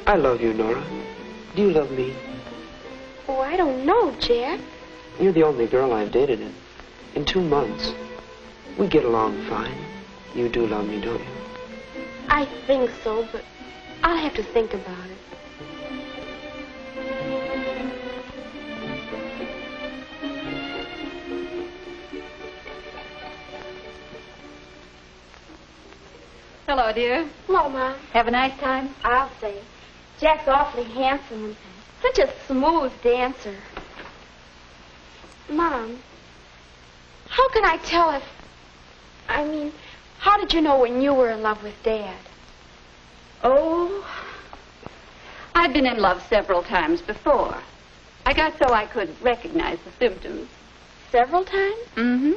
I love you, Nora. Do you love me? Oh, I don't know, Jack. You're the only girl I've dated in 2 months. We get along fine. You do love me, don't you? I think so, but I'll have to think about it. Hello, dear. Hello, Mom. Have a nice time? I'll say. Jack's awfully handsome and such a smooth dancer. Mom, how can I tell if... how did you know when you were in love with Dad? Oh, I've been in love several times before. I got so I could recognize the symptoms. Several times? Mm-hmm.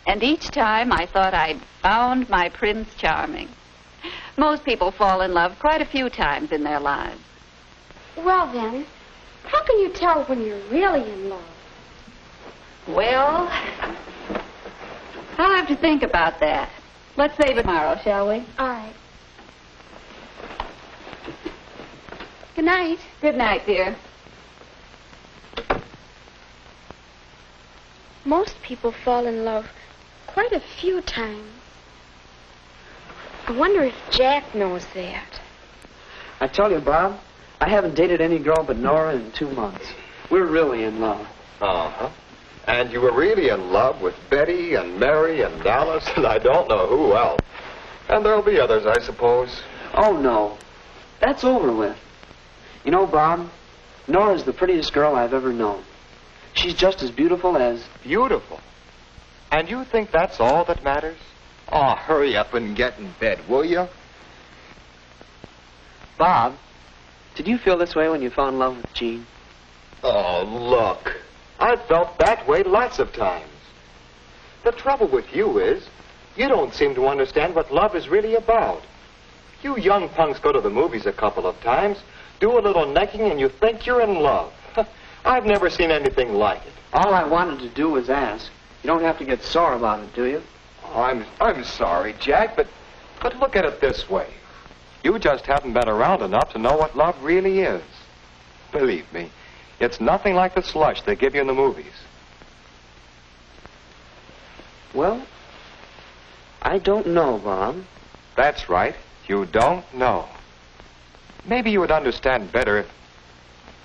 And each time I thought I'd found my Prince Charming. Most people fall in love quite a few times in their lives. Well, then, how can you tell when you're really in love? Well, I'll have to think about that. Let's save it tomorrow, shall we? All right. Good night. Good night, dear. Most people fall in love quite a few times. I wonder if Jack knows that. I tell you, Bob, I haven't dated any girl but Nora in 2 months. We're really in love. Uh-huh. And you were really in love with Betty and Mary and Dallas and I don't know who else. And there'll be others, I suppose. Oh, no. That's over with. You know, Bob, Nora's the prettiest girl I've ever known. She's just as beautiful as... Beautiful? And you think that's all that matters? Oh, hurry up and get in bed, will you? Bob, did you feel this way when you fell in love with Jean? Oh, look. I've felt that way lots of times. The trouble with you is, you don't seem to understand what love is really about. You young punks go to the movies a couple of times, do a little necking, and you think you're in love. I've never seen anything like it. All I wanted to do was ask. You don't have to get sore about it, do you? Oh, I'm sorry, Jack, but look at it this way. You just haven't been around enough to know what love really is. Believe me, it's nothing like the slush they give you in the movies. Well, I don't know, Bob. That's right. You don't know. Maybe you would understand better if...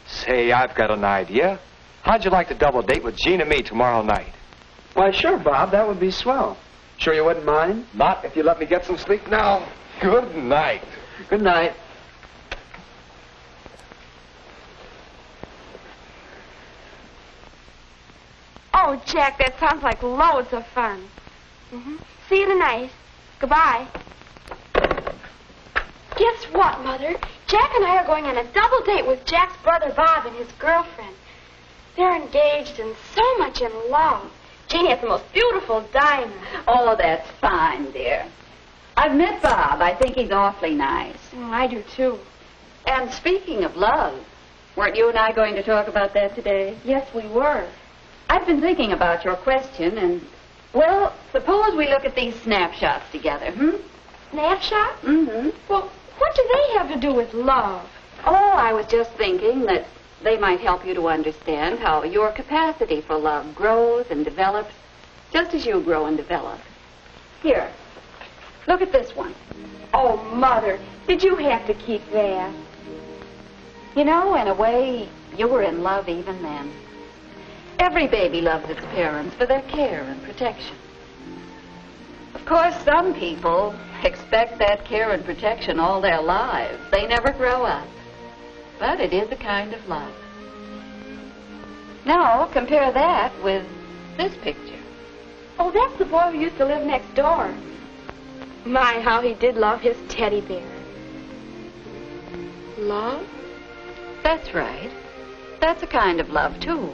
Say, I've got an idea. How'd you like to double date with Jean and me tomorrow night? Why, sure, Bob. That would be swell. Sure you wouldn't mind? Not if you let me get some sleep now. Good night. Good night. Oh, Jack, that sounds like loads of fun. See you tonight. Goodbye. Guess what, Mother? Jack and I are going on a double date with Jack's brother Bob and his girlfriend. They're engaged and so much in love. Janie has the most beautiful diamond. Oh, that's fine, dear. I've met Bob. I think he's awfully nice. Oh, I do, too. And speaking of love, weren't you and I going to talk about that today? Yes, we were. I've been thinking about your question, and, well, suppose we look at these snapshots together, Snapshots? Mm-hmm. Well, what do they have to do with love? Oh, I was just thinking that they might help you to understand how your capacity for love grows and develops just as you grow and develop. Here, look at this one. Oh, Mother, did you have to keep that? You know, in a way, you were in love even then. Every baby loves its parents for their care and protection. Of course, some people expect that care and protection all their lives. They never grow up. But it is a kind of love. Now, compare that with this picture. Oh, that's the boy who used to live next door. My, how he did love his teddy bear. Love? That's right. That's a kind of love, too.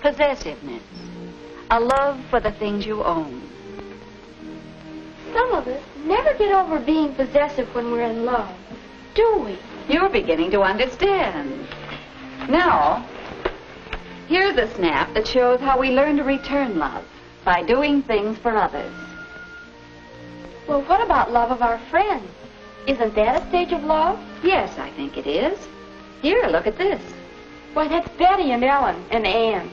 Possessiveness. A love for the things you own. Some of us never get over being possessive when we're in love, do we? You're beginning to understand. Now, here's a snap that shows how we learn to return love by doing things for others. Well, what about love of our friends? Isn't that a stage of love? Yes, I think it is. Here, look at this. Why, that's Betty and Ellen and Ann.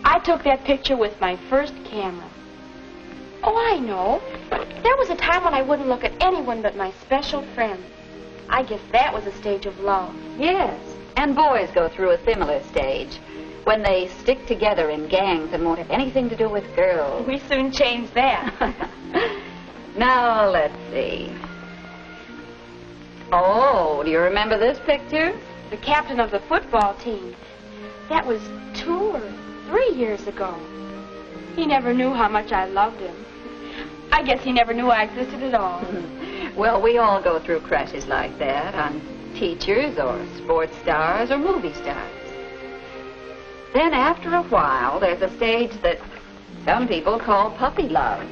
I took that picture with my first camera. Oh, I know. There was a time when I wouldn't look at anyone but my special friends. I guess that was a stage of love. Yes, and boys go through a similar stage when they stick together in gangs and won't have anything to do with girls. We soon changed that. Now, let's see. Oh, do you remember this picture? The captain of the football team. That was 2 or 3 years ago. He never knew how much I loved him. I guess he never knew I existed at all. Well, we all go through crushes like that on teachers or sports stars or movie stars. Then after a while, there's a stage that some people call puppy love.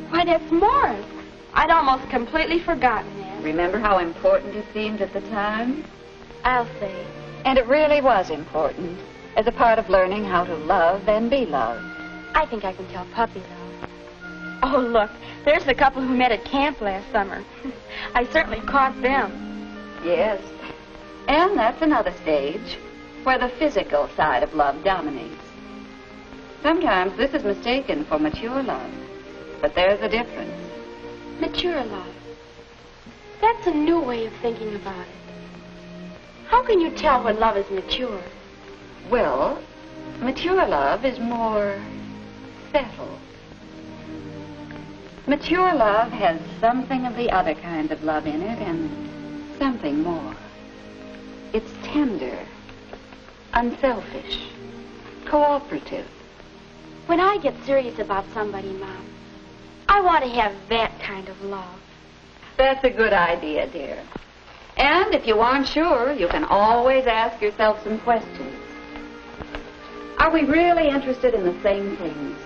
Why, that's Morris. I'd almost completely forgotten that. Remember how important it seemed at the time? I'll say. And it really was important as a part of learning how to love and be loved. I think I can tell puppy love. Oh, look, there's the couple who met at camp last summer. I certainly caught them. Yes. And that's another stage where the physical side of love dominates. Sometimes this is mistaken for mature love, but there's a difference. Mature love. That's a new way of thinking about it. How can you tell when love is mature? Well, mature love is more settled. Mature love has something of the other kind of love in it and something more. It's tender, unselfish, cooperative. When I get serious about somebody, Mom, I want to have that kind of love. That's a good idea, dear. And if you aren't sure, you can always ask yourself some questions. Are we really interested in the same things?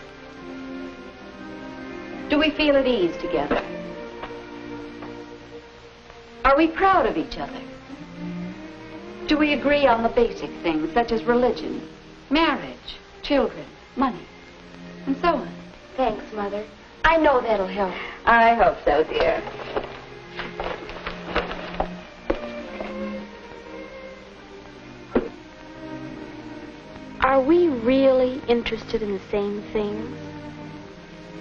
Do we feel at ease together? Are we proud of each other? Do we agree on the basic things such as religion, marriage, children, money, and so on? Thanks, Mother. I know that'll help. I hope so, dear. Are we really interested in the same things?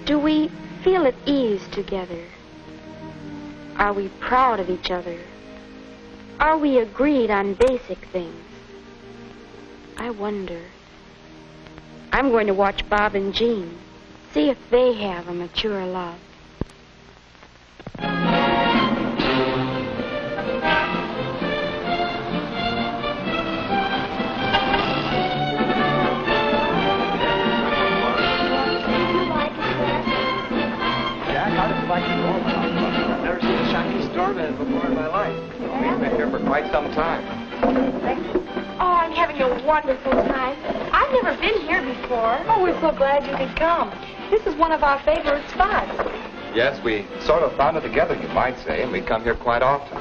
Do we feel at ease together? Are we proud of each other? Are we agreed on basic things? I wonder. I'm going to watch Bob and Jean, see if they have a mature love. I've never seen a Chinese doorman before in my life. We've been here for quite some time. Oh, I'm having a wonderful time. I've never been here before. Oh, we're so glad you could come. This is one of our favorite spots. Yes, we sort of found it together, you might say, and we come here quite often.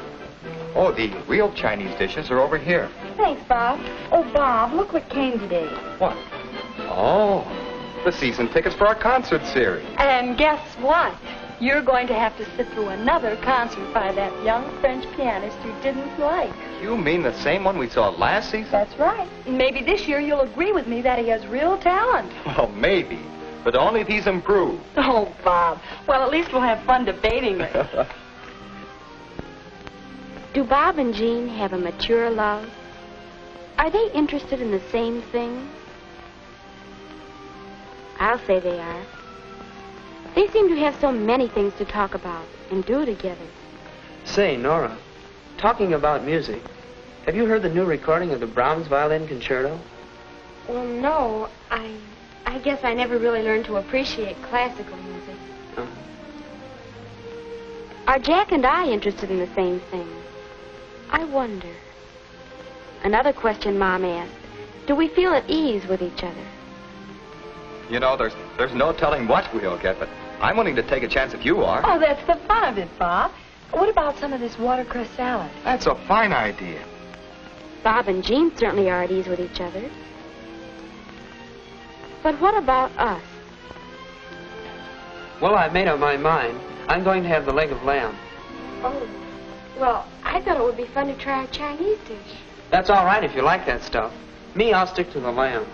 Oh, the real Chinese dishes are over here. Thanks, Bob. Oh, Bob, look what came today. What? Oh, the season tickets for our concert series. And guess what? You're going to have to sit through another concert by that young French pianist you didn't like. You mean the same one we saw last season? That's right. Maybe this year you'll agree with me that he has real talent. Well, maybe. But only if he's improved. Oh, Bob. Well, at least we'll have fun debating it. Do Bob and Jean have a mature love? Are they interested in the same things? I'll say they are. They seem to have so many things to talk about and do together. Say, Nora, talking about music, have you heard the new recording of the Brahms Violin Concerto? Well, no. I guess I never really learned to appreciate classical music. Oh. Are Jack and I interested in the same things? I wonder. Another question Mom asked. Do we feel at ease with each other? You know, there's no telling what we'll get, but I'm willing to take a chance if you are. Oh, that's the fun of it, Bob. What about some of this watercress salad? That's a fine idea. Bob and Jean certainly are at ease with each other. But what about us? Well, I've made up my mind. I'm going to have the leg of lamb. Oh, well, I thought it would be fun to try a Chinese dish. That's all right if you like that stuff. Me, I'll stick to the lamb.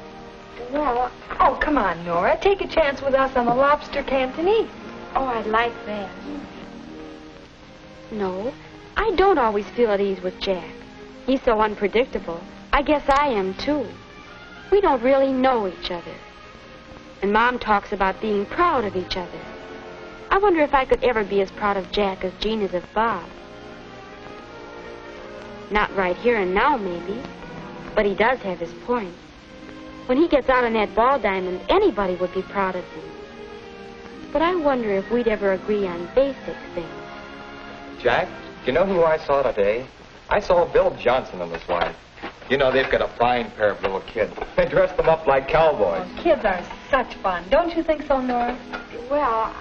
Well, Oh, come on, Nora. Take a chance with us on the lobster Cantonese. oh, I'd like that. No, I don't always feel at ease with Jack. He's so unpredictable. I guess I am, too. We don't really know each other. And Mom talks about being proud of each other. I wonder if I could ever be as proud of Jack as Jean is of Bob. Not right here and now, maybe. But he does have his point. When he gets out on that ball diamond, anybody would be proud of him. But I wonder if we'd ever agree on basic things. Jack, do you know who I saw today? I saw Bill Johnson and his wife. You know, they've got a fine pair of little kids. They dress them up like cowboys. Oh, kids are such fun. Don't you think so, Nora? Well,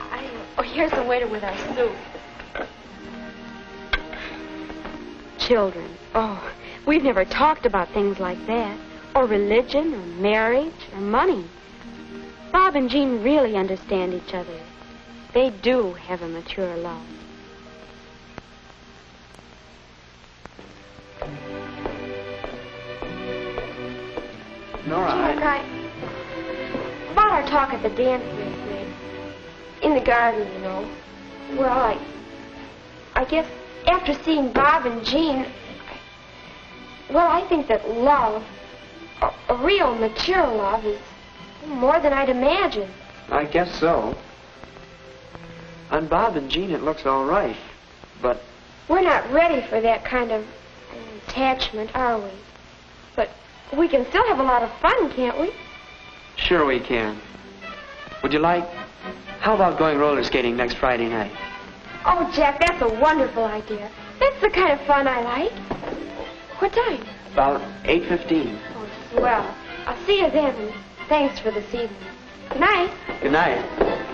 Oh, here's the waiter with our soup. Children. Oh, we've never talked about things like that. Or religion, or marriage, or money. Bob and Jean really understand each other. They do have a mature love. Nora, Jack, about our talk at the dance yesterday. In the garden, you know. Well, I guess after seeing Bob and Jean, I think that love, a real mature love, is more than I'd imagined. I guess so. On Bob and Jean, it looks all right. But We're not ready for that kind of attachment, are we? But we can still have a lot of fun, can't we? sure we can. Would you like... How about going roller skating next Friday night? Oh, Jack, that's a wonderful idea. That's the kind of fun I like. What time? About 8:15. Oh, swell. I'll see you then, and thanks for this evening. Good night. Good night.